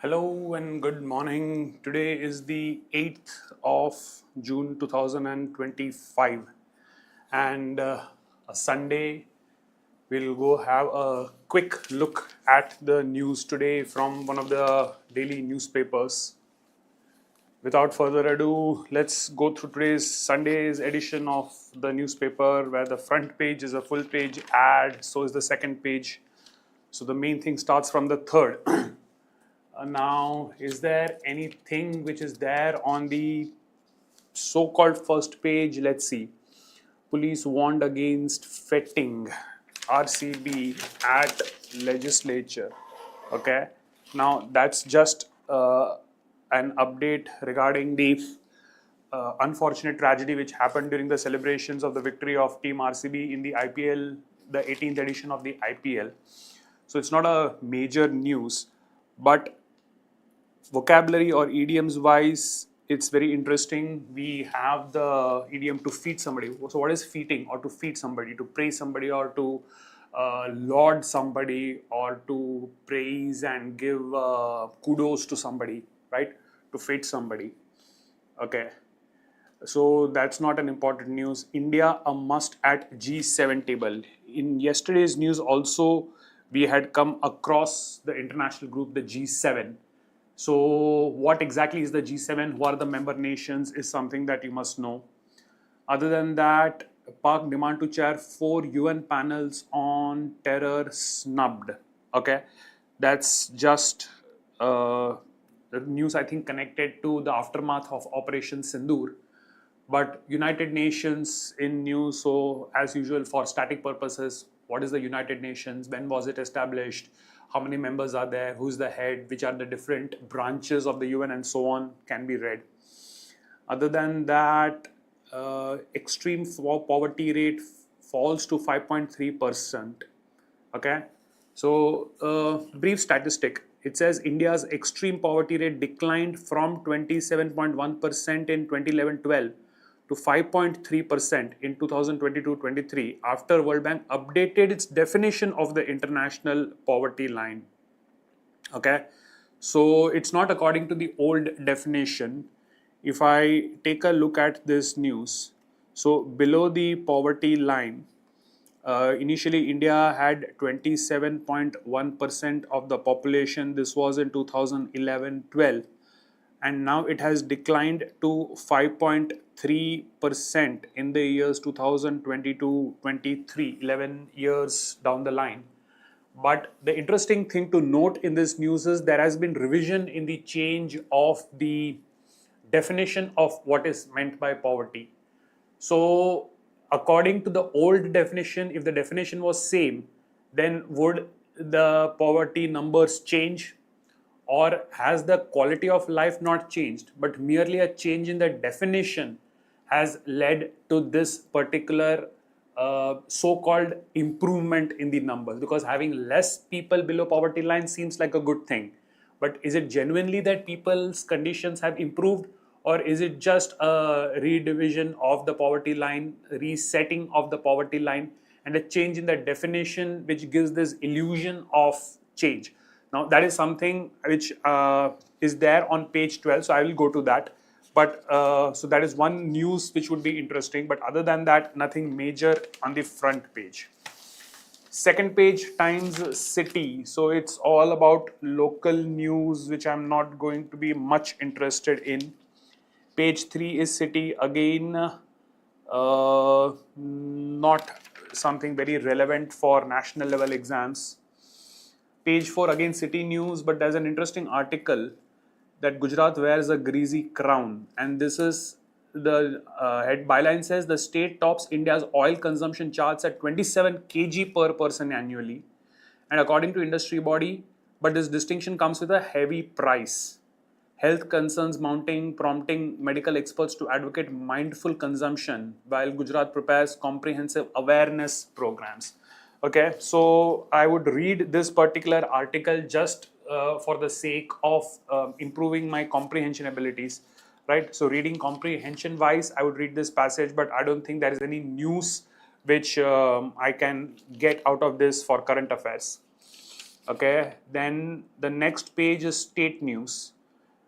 Hello and good morning. Today is the 8th of June 2025 and a Sunday. We'll go have a quick look at the news today from one of the daily newspapers. Without further ado, let's go through today's Sunday's edition of the newspaper where the front page is a full page ad, so is the second page. So the main thing starts from the third. Now, is there anything which is there on the so-called first page? Let's see. Police warned against fetting RCB at legislature. Okay. Now, that's just an update regarding the unfortunate tragedy which happened during the celebrations of the victory of Team RCB in the IPL, the 18th edition of the IPL. So it's not a major news, but vocabulary or idioms wise, it's very interesting. We have the idiom to feed somebody. So what is feeding? Or to feed somebody, to praise somebody, or to laud somebody, or to praise and give kudos to somebody, right? To feed somebody. Okay. So that's not an important news. India a must at G7 table. In yesterday's news also, we had come across the international group, the G7. So what exactly is the G7? Who are the member nations is something that you must know. Other than that, Pak demand to chair 4 UN panels on terror snubbed. Okay, that's just the news I think connected to the aftermath of Operation Sindoor. But United Nations in news, so as usual for static purposes, what is the United Nations? When was it established? How many members are there? Who's the head? Which are the different branches of the UN and so on can be read. Other than that, extreme poverty rate falls to 5.3%. Okay, so brief statistic. It says India's extreme poverty rate declined from 27.1% in 2011-12 to 5.3% in 2022-23 after World Bank updated its definition of the international poverty line. Okay, so it's not according to the old definition. If I take a look at this news, so below the poverty line, initially India had 27.1% of the population. This was in 2011-12, and now it has declined to 5.3% in the years 2022-23, 11 years down the line. But the interesting thing to note in this news is there has been revision in the change of the definition of what is meant by poverty. So according to the old definition, if the definition was same, then would the poverty numbers change? Or has the quality of life not changed, but merely a change in the definition has led to this particular so-called improvement in the numbers? Because having less people below poverty line seems like a good thing. But is it genuinely that people's conditions have improved? Or is it just a redivision of the poverty line, resetting of the poverty line, and a change in the definition which gives this illusion of change? Now, that is something which is there on page 12, so I will go to that. But so that is one news which would be interesting. But other than that, nothing major on the front page. Second page, Times City. So it's all about local news, which I'm not going to be much interested in. Page 3 is City. Again, not something very relevant for national level exams. Page 4 again City news, but there's an interesting article that Gujarat wears a greasy crown, and this is the head byline says the state tops India's oil consumption charts at 27 kg per person annually, and according to industry body, but this distinction comes with a heavy price. Health concerns mounting, prompting medical experts to advocate mindful consumption while Gujarat prepares comprehensive awareness programs. Okay, so I would read this particular article just for the sake of improving my comprehension abilities, right? So reading comprehension wise, I would read this passage, but I don't think there is any news which I can get out of this for current affairs. Okay, then the next page is state news,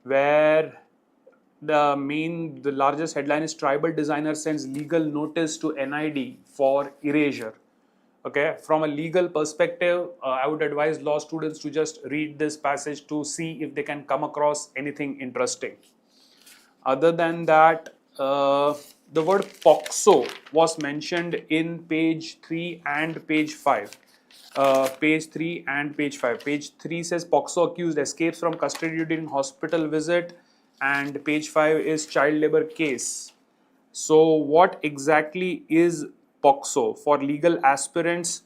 where the largest headline is tribal designer sends legal notice to NID for erasure. Okay, from a legal perspective, I would advise law students to just read this passage to see if they can come across anything interesting. Other than that, the word POXO was mentioned in page 3 and page 5. Page 3 and page 5. Page 3 says POXO accused escapes from custody during hospital visit, and page 5 is child labor case. So, what exactly is POXO? For legal aspirants,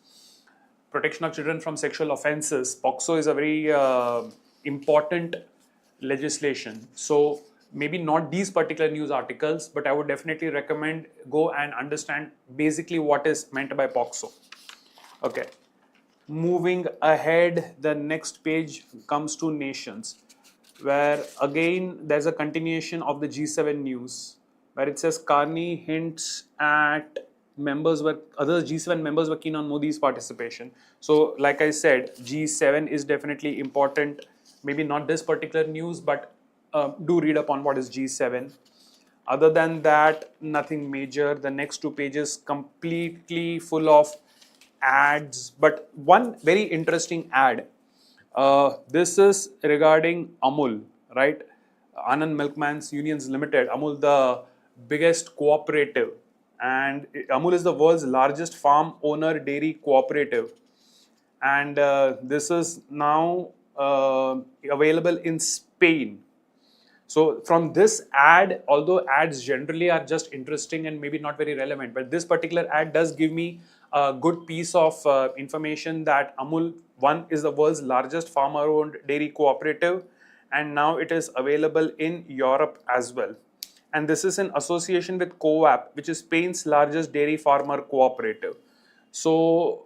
protection of children from sexual offences, POXO is a very important legislation. So maybe not these particular news articles, but I would definitely recommend go and understand basically what is meant by POXO. Okay. Moving ahead, the next page comes to nations, where again there's a continuation of the G7 news, where it says Carney hints at other G7 members were keen on Modi's participation. So, like I said, G7 is definitely important. Maybe not this particular news, but do read up on what is G7. Other than that, nothing major. The next two pages completely full of ads, but one very interesting ad. This is regarding Amul, right? Anand Milkman's Unions Limited, Amul, the biggest cooperative, and Amul is the world's largest farm owner dairy cooperative, and this is now available in Spain. So from this ad, although ads generally are just interesting and maybe not very relevant, but this particular ad does give me a good piece of information that Amul, one, is the world's largest farmer-owned dairy cooperative, and now it is available in Europe as well. And this is in association with COAP, which is Spain's largest dairy farmer cooperative. So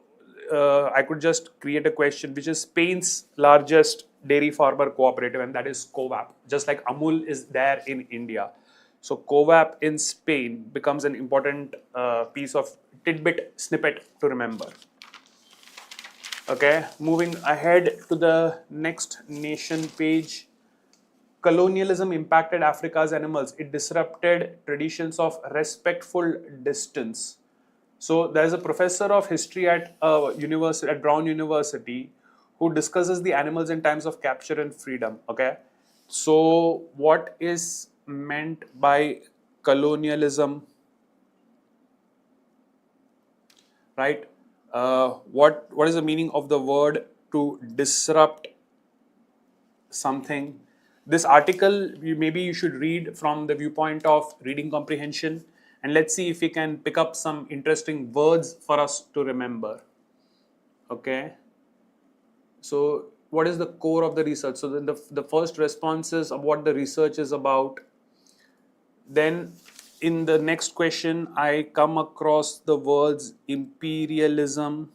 I could just create a question, which is Spain's largest dairy farmer cooperative, and that is COVAP, just like Amul is there in India. So COVAP in Spain becomes an important piece of tidbit snippet to remember. Okay, moving ahead to the next nation page. Colonialism impacted Africa's animals. It disrupted traditions of respectful distance. So there's a professor of history at Brown University who discusses the animals in times of capture and freedom. Okay, so what is meant by colonialism? Right? What is the meaning of the word to disrupt something? This article maybe you should read from the viewpoint of reading comprehension, and let's see if we can pick up some interesting words for us to remember. Okay. So what is the core of the research? So then the first response is of what the research is about. Then in the next question, I come across the words imperialism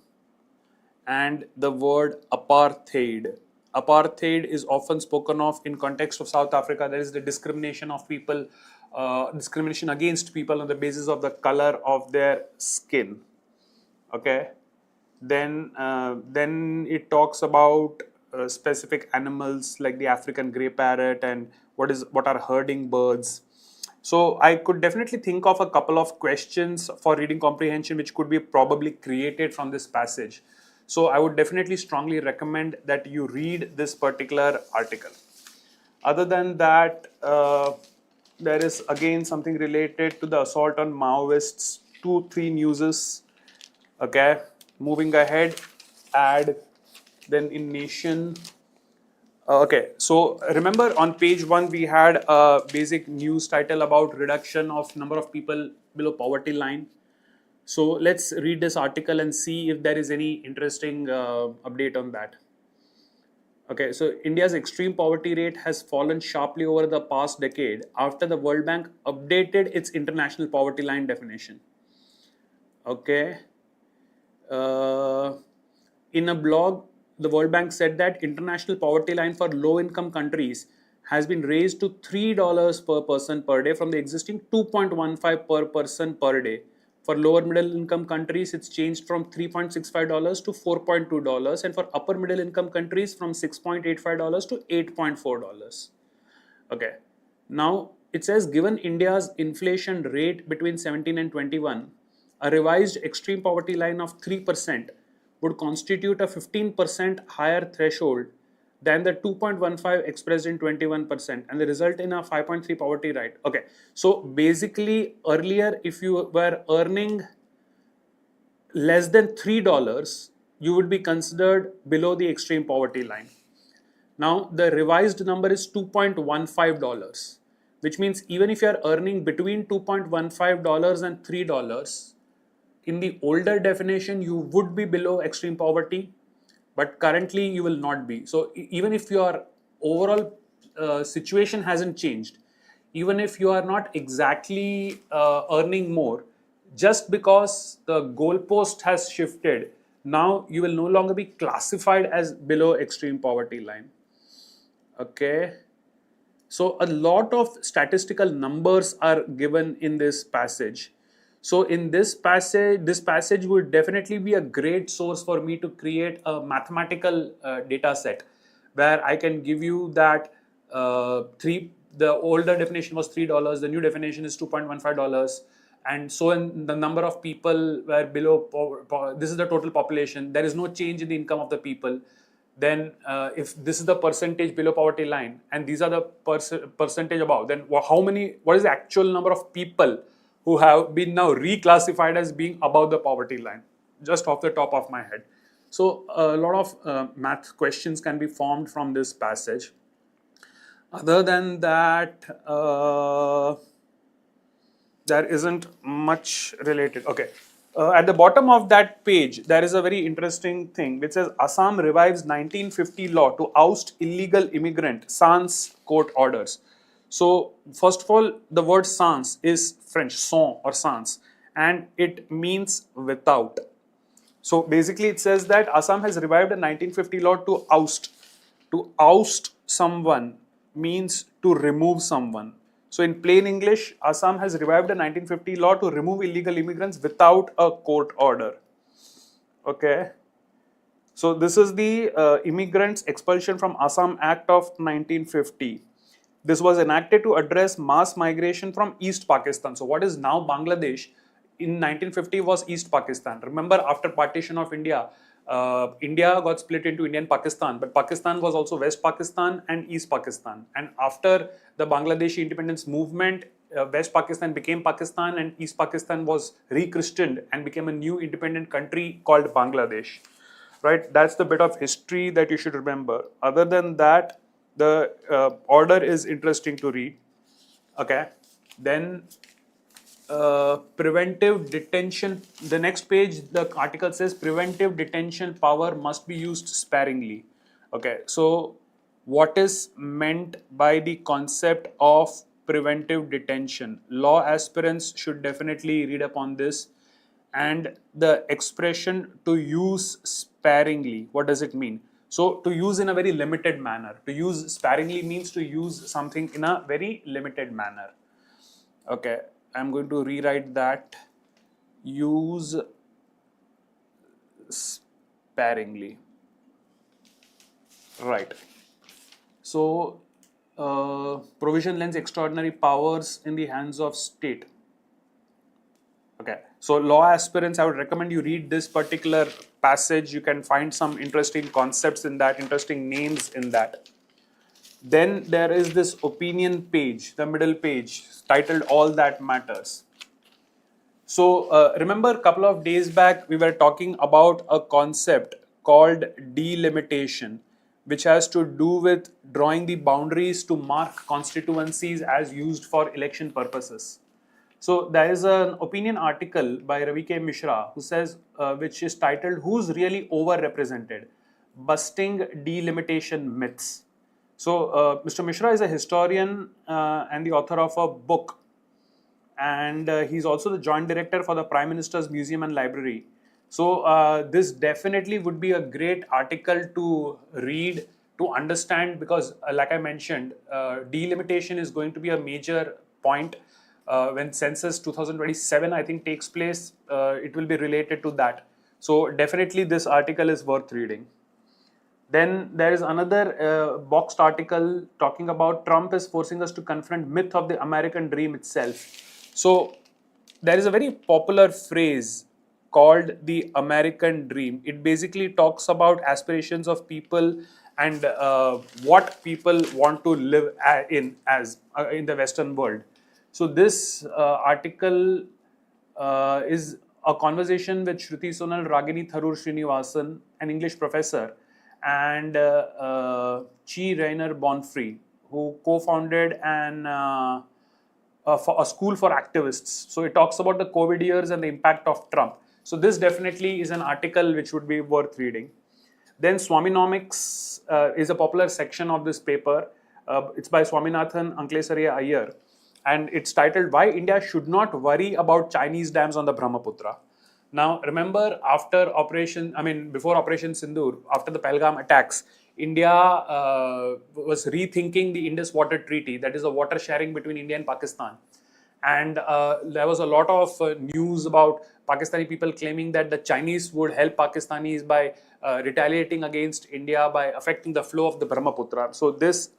and the word apartheid. Apartheid is often spoken of in context of South Africa. There is the discrimination of people, discrimination against people on the basis of the color of their skin. Okay. Then it talks about specific animals like the African grey parrot and what are herding birds. So I could definitely think of a couple of questions for reading comprehension which could be probably created from this passage. So I would definitely strongly recommend that you read this particular article. Other than that, there is again something related to the assault on Maoists, 2-3 newses. Okay, moving ahead, then in nation. Okay, so remember on page 1 we had a basic news title about reduction of number of people below poverty line. So let's read this article and see if there is any interesting update on that. Okay, so India's extreme poverty rate has fallen sharply over the past decade after the World Bank updated its international poverty line definition. Okay. In a blog, the World Bank said that international poverty line for low-income countries has been raised to $3 per person per day from the existing 2.15 per person per day For lower middle income countries, it's changed from $3.65 to $4.2, and for upper middle income countries from $6.85 to $8.4. Okay. Now it says, given India's inflation rate between 17 and 21, a revised extreme poverty line of 3% would constitute a 15% higher threshold than the 2.15 expressed in 21%, and the result in a 5.3 poverty rate. Okay, so basically earlier, if you were earning less than $3, you would be considered below the extreme poverty line. Now the revised number is $2.15, which means even if you are earning between $2.15 and $3, in the older definition you would be below extreme poverty, but currently you will not be. So even if your overall situation hasn't changed, even if you are not exactly earning more, just because the goalpost has shifted, now you will no longer be classified as below extreme poverty line. Okay. So a lot of statistical numbers are given in this passage. So in this passage would definitely be a great source for me to create a mathematical data set where I can give you that the older definition was $3, the new definition is $2.15, and so in the number of people were below, this is the total population, there is no change in the income of the people. Then if this is the percentage below poverty line and these are the percentage above, then what is the actual number of people who have been now reclassified as being above the poverty line, just off the top of my head. So a lot of math questions can be formed from this passage. Other than that, there isn't much related. Okay. At the bottom of that page, there is a very interesting thing which says Assam revives 1950 law to oust illegal immigrant sans court orders. So first of all, the word sans is French, sans or sans, and it means without. So basically it says that Assam has revived a 1950 law to oust. To oust someone means to remove someone. So in plain English, Assam has revived a 1950 law to remove illegal immigrants without a court order. Okay. So this is the Immigrants Expulsion from Assam Act of 1950. This was enacted to address mass migration from East Pakistan. So what is now Bangladesh in 1950 was East Pakistan. Remember, after partition of India, India got split into India and Pakistan, but Pakistan was also West Pakistan and East Pakistan. And after the Bangladeshi independence movement, West Pakistan became Pakistan and East Pakistan was re-christened and became a new independent country called Bangladesh. Right? That's the bit of history that you should remember. Other than that, the order is interesting to read. Okay. Then preventive detention. The next page, the article says preventive detention power must be used sparingly. Okay. So what is meant by the concept of preventive detention? Law aspirants should definitely read upon this. And the expression to use sparingly, what does it mean? So to use in a very limited manner. To use sparingly means to use something in a very limited manner. Okay, I'm going to rewrite that. Use sparingly. Right. So provision lends extraordinary powers in the hands of state. Okay, so law aspirants, I would recommend you read this particular passage. You can find some interesting concepts in that, interesting names in that. Then there is this opinion page, the middle page, titled All That Matters. So remember a couple of days back, we were talking about a concept called delimitation, which has to do with drawing the boundaries to mark constituencies as used for election purposes. So there is an opinion article by Ravi K. Mishra who says, which is titled, Who's Really Overrepresented? Busting Delimitation Myths. So Mr. Mishra is a historian and the author of a book. And he's also the joint director for the Prime Minister's Museum and Library. So this definitely would be a great article to read, to understand, because like I mentioned, delimitation is going to be a major point when census 2027 I think takes place, it will be related to that. So definitely this article is worth reading. Then there is another boxed article talking about Trump is forcing us to confront myth of the American dream itself. So there is a very popular phrase called the American dream. It basically talks about aspirations of people and what people want to live in the Western world. So this article is a conversation with Shruti Sonal, Ragini Tharur Srinivasan, an English professor, and Chi Rainer Bonfrey, who co-founded a school for activists. So it talks about the COVID years and the impact of Trump. So this definitely is an article which would be worth reading. Then Swanomics is a popular section of this paper. It's by Swaminathan Anklesariya Iyer, and it's titled "Why India Should Not Worry About Chinese Dams on the Brahmaputra." Now, remember, before Operation Sindoor, after the Pahalgam attacks, India was rethinking the Indus Water Treaty, that is a water sharing between India and Pakistan. And there was a lot of news about Pakistani people claiming that the Chinese would help Pakistanis by retaliating against India by affecting the flow of the Brahmaputra. So this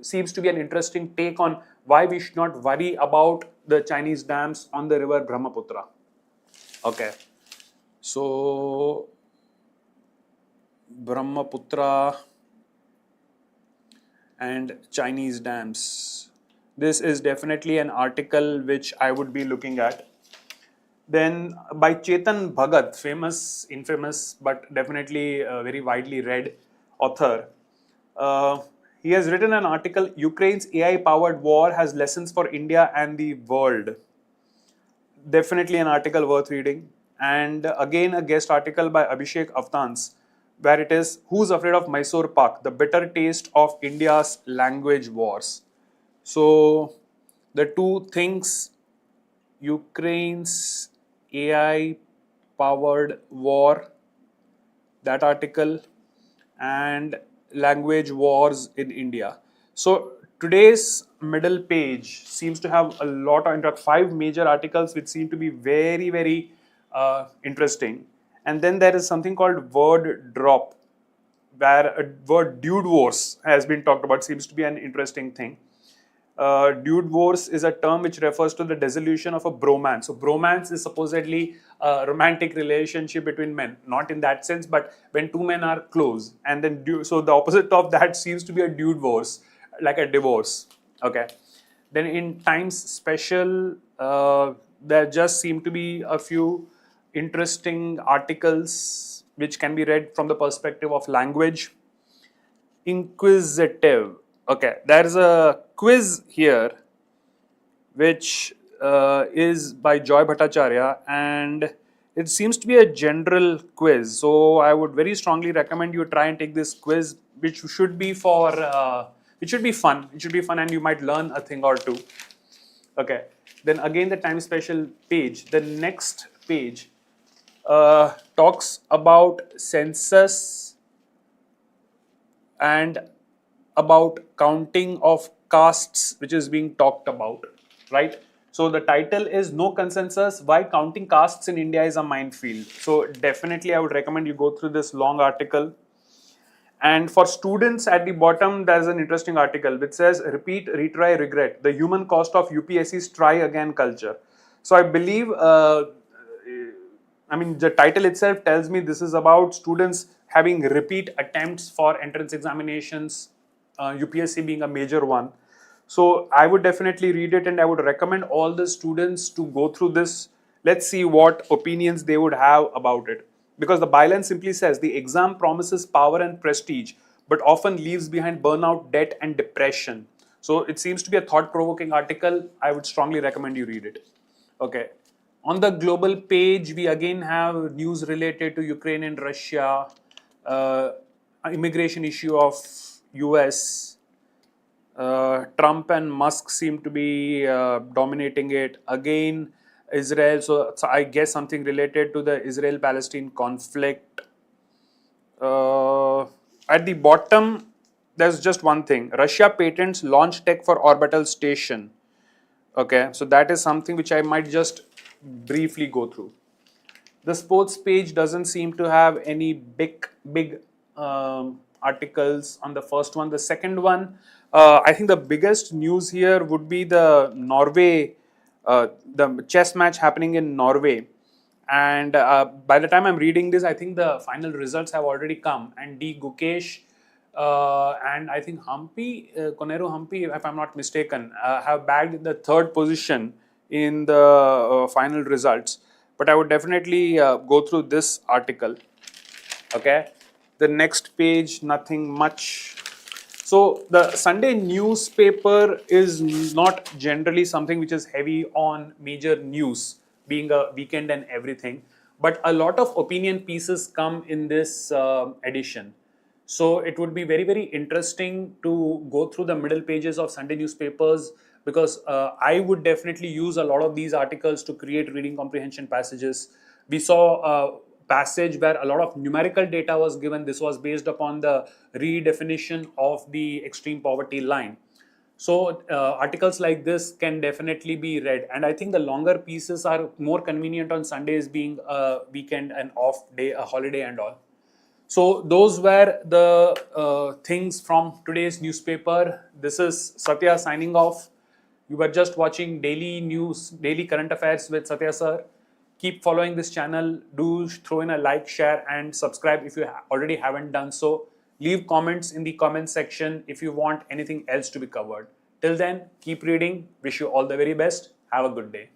seems to be an interesting take on why we should not worry about the Chinese dams on the river Brahmaputra. Okay, so Brahmaputra and Chinese dams. This is definitely an article which I would be looking at. Then by Chetan Bhagat, infamous, but definitely very widely read author. He has written an article, Ukraine's AI-powered war has lessons for India and the world. Definitely an article worth reading. And again, a guest article by Abhishek Avtans, where it is, Who's Afraid of Mysore Pak? The Bitter Taste of India's Language Wars. So, the two things, Ukraine's AI-powered war, that article, and language wars in India. So, today's middle page seems to have a lot of, in fact, 5 major articles which seem to be very, very interesting. And then there is something called word drop, where a word dude wars has been talked about, seems to be an interesting thing. Dude wars is a term which refers to the dissolution of a bromance. So bromance is supposedly a romantic relationship between men, not in that sense, but when two men are close, and then so the opposite of that seems to be a dude wars, like a divorce. Okay. Then in Times Special, there just seem to be a few interesting articles which can be read from the perspective of language. Inquisitive. Okay, there is a quiz here which is by Joy Bhattacharya, and it seems to be a general quiz. So I would very strongly recommend you try and take this quiz, which should be it should be fun. It should be fun, and you might learn a thing or two. Okay. Then again, the Time Special page. The next page talks about census and about counting of castes, which is being talked about, right? So the title is No Consensus, Why Counting Castes in India is a Minefield. So definitely I would recommend you go through this long article. And for students at the bottom, there's an interesting article which says Repeat, Retry, Regret, the human cost of UPSC's try again culture. So I believe, the title itself tells me this is about students having repeat attempts for entrance examinations, UPSC being a major one. So I would definitely read it, and I would recommend all the students to go through this. Let's see what opinions they would have about it. Because the byline simply says the exam promises power and prestige, but often leaves behind burnout, debt, and depression. So it seems to be a thought-provoking article. I would strongly recommend you read it. Okay. On the global page, we again have news related to Ukraine and Russia, immigration issue of US. Trump and Musk seem to be dominating it. Again, Israel, so I guess something related to the Israel-Palestine conflict. At the bottom, there's just one thing. Russia patents launch tech for orbital station. Okay, so that is something which I might just briefly go through. The sports page doesn't seem to have any big articles on the first one. The second one, I think the biggest news here would be the Norway, the chess match happening in Norway. And by the time I'm reading this, I think the final results have already come. And D. Gukesh and I think Koneru Hampi, if I'm not mistaken, have bagged the third position in the final results. But I would definitely go through this article. Okay, the next page, nothing much. So the Sunday newspaper is not generally something which is heavy on major news, being a weekend and everything. But a lot of opinion pieces come in this edition. So it would be very interesting to go through the middle pages of Sunday newspapers, because I would definitely use a lot of these articles to create reading comprehension passages. We saw a passage where a lot of numerical data was given. This was based upon the redefinition of the extreme poverty line. So articles like this can definitely be read, and I think the longer pieces are more convenient on Sundays, being a weekend, an off day, a holiday and all. So those were the things from today's newspaper. This is Sathya signing off. You were just watching daily news, daily current affairs with Sathya sir. Keep following this channel. Do throw in a like, share and subscribe if you already haven't done so. Leave comments in the comment section if you want anything else to be covered. Till then, keep reading. Wish you all the very best. Have a good day.